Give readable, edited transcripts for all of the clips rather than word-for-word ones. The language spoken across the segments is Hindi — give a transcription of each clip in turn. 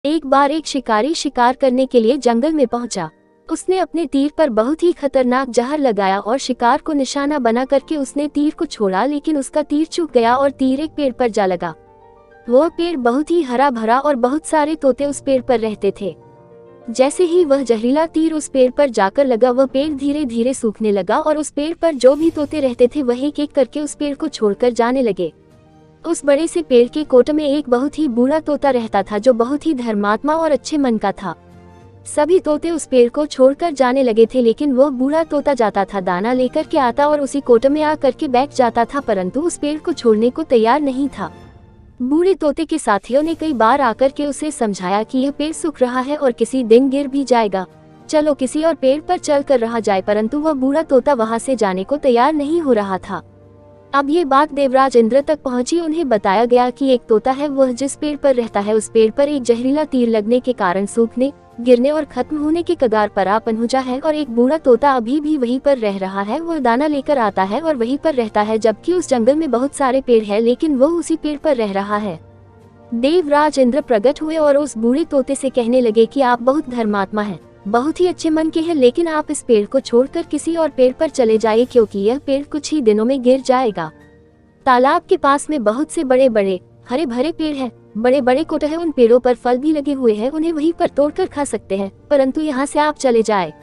एक बार एक शिकारी शिकार करने के लिए जंगल में पहुंचा। उसने अपने तीर पर बहुत ही खतरनाक जहर लगाया और शिकार को निशाना बना करके उसने तीर को छोड़ा, लेकिन उसका तीर चूक गया और तीर एक पेड़ पर जा लगा। वह पेड़ बहुत ही हरा भरा और बहुत सारे तोते उस पेड़ पर रहते थे। जैसे ही वह जहरीला तीर उस पेड़ पर जाकर लगा, वह पेड़ धीरे धीरे सूखने लगा और उस पेड़ पर जो भी तोते रहते थे वह एक एक करके उस पेड़ को छोड़कर जाने लगे। उस बड़े से पेड़ के कोट में एक बहुत ही बूढ़ा तोता रहता था जो बहुत ही धर्मात्मा और अच्छे मन का था। सभी तोते उस पेड़ को छोड़कर जाने लगे थे, लेकिन वह बूढ़ा तोता जाता था, दाना लेकर के आता और उसी कोट में आ करके बैठ जाता था, परंतु उस पेड़ को छोड़ने को तैयार नहीं था। बूढ़े तोते के साथियों ने कई बार आकर के उसे समझाया कि यह पेड़ सूख रहा है और किसी दिन गिर भी जाएगा, चलो किसी और पेड़ पर चल कर रहा जाए, परंतु वह बूढ़ा तोता वहां से जाने को तैयार नहीं हो रहा था। अब ये बात देवराज इंद्र तक पहुंची। उन्हें बताया गया कि एक तोता है, वह जिस पेड़ पर रहता है उस पेड़ पर एक जहरीला तीर लगने के कारण सूखने, गिरने और खत्म होने के कगार पर आ पहुंचा है, और एक बूढ़ा तोता अभी भी वहीं पर रह रहा है। वह दाना लेकर आता है और वहीं पर रहता है, जबकि उस जंगल में बहुत सारे पेड़ हैं, लेकिन वह उसी पेड़ पर रह रहा है। देवराज इंद्र प्रकट हुए और उस बूढ़े तोते से कहने लगे कि आप बहुत धर्मात्मा हैं, बहुत ही अच्छे मन के हैं, लेकिन आप इस पेड़ को छोड़कर किसी और पेड़ पर चले जाइए, क्योंकि यह पेड़ कुछ ही दिनों में गिर जाएगा। तालाब के पास में बहुत से बड़े बड़े हरे भरे पेड़ हैं, बड़े बड़े कोट हैं, उन पेड़ों पर फल भी लगे हुए हैं, उन्हें वहीं पर तोड़कर खा सकते हैं, परंतु यहाँ से आप चले जाए।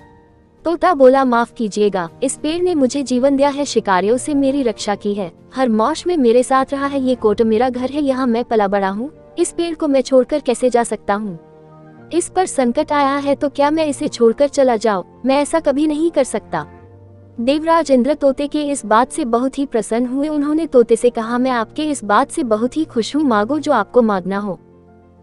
तोता बोला, माफ कीजिएगा, इस पेड़ ने मुझे जीवन दिया है, शिकारियों से मेरी रक्षा की है, हर मौश में मेरे साथ रहा है, ये कोट मेरा घर है, यहाँ मैं पला बड़ा हूँ, इस पेड़ को मैं छोड़कर कैसे जा सकता हूँ? इस पर संकट आया है तो क्या मैं इसे छोड़कर चला जाऊं? मैं ऐसा कभी नहीं कर सकता। देवराज इंद्र तोते के इस बात से बहुत ही प्रसन्न हुए। उन्होंने तोते से कहा, मैं आपके इस बात से बहुत ही खुश हूँ, मांगो जो आपको मांगना हो।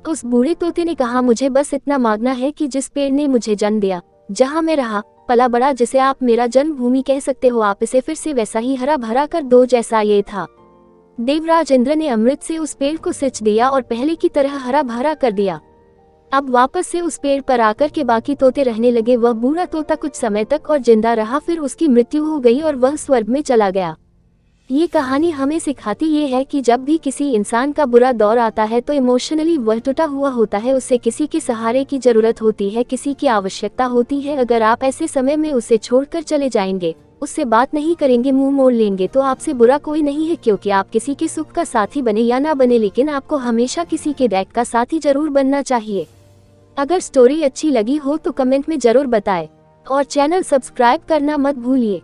उस बूढ़े तोते ने कहा, मुझे बस इतना मांगना है कि जिस पेड़ ने मुझे जन्म दिया, जहाँ मैं रहा पला बड़ा, जिसे आप मेरा जन्मभूमि कह सकते हो, आप इसे फिर से वैसा ही हरा भरा कर दो जैसा ये था। देवराज इंद्र ने अमृत से उस पेड़ को सिंच दिया और पहले की तरह हरा भरा कर दिया। अब वापस से उस पेड़ पर आकर के बाकी तोते रहने लगे। वह बूढ़ा तोता कुछ समय तक और जिंदा रहा, फिर उसकी मृत्यु हो गई और वह स्वर्ग में चला गया। ये कहानी हमें सिखाती ये है कि जब भी किसी इंसान का बुरा दौर आता है तो इमोशनली वह टूटा हुआ होता है, उसे किसी के सहारे की जरूरत होती है, किसी की आवश्यकता होती है। अगर आप ऐसे समय में उसे छोड़कर चले जाएंगे, उससे बात नहीं करेंगे, मुंह मोड़ लेंगे, तो आपसे बुरा कोई नहीं है, क्योंकि आप किसी के सुख का साथी बने या ना बने, लेकिन आपको हमेशा किसी के बैक का साथी जरूर बनना चाहिए। अगर स्टोरी अच्छी लगी हो तो कमेंट में जरूर बताएं और चैनल सब्सक्राइब करना मत भूलिए।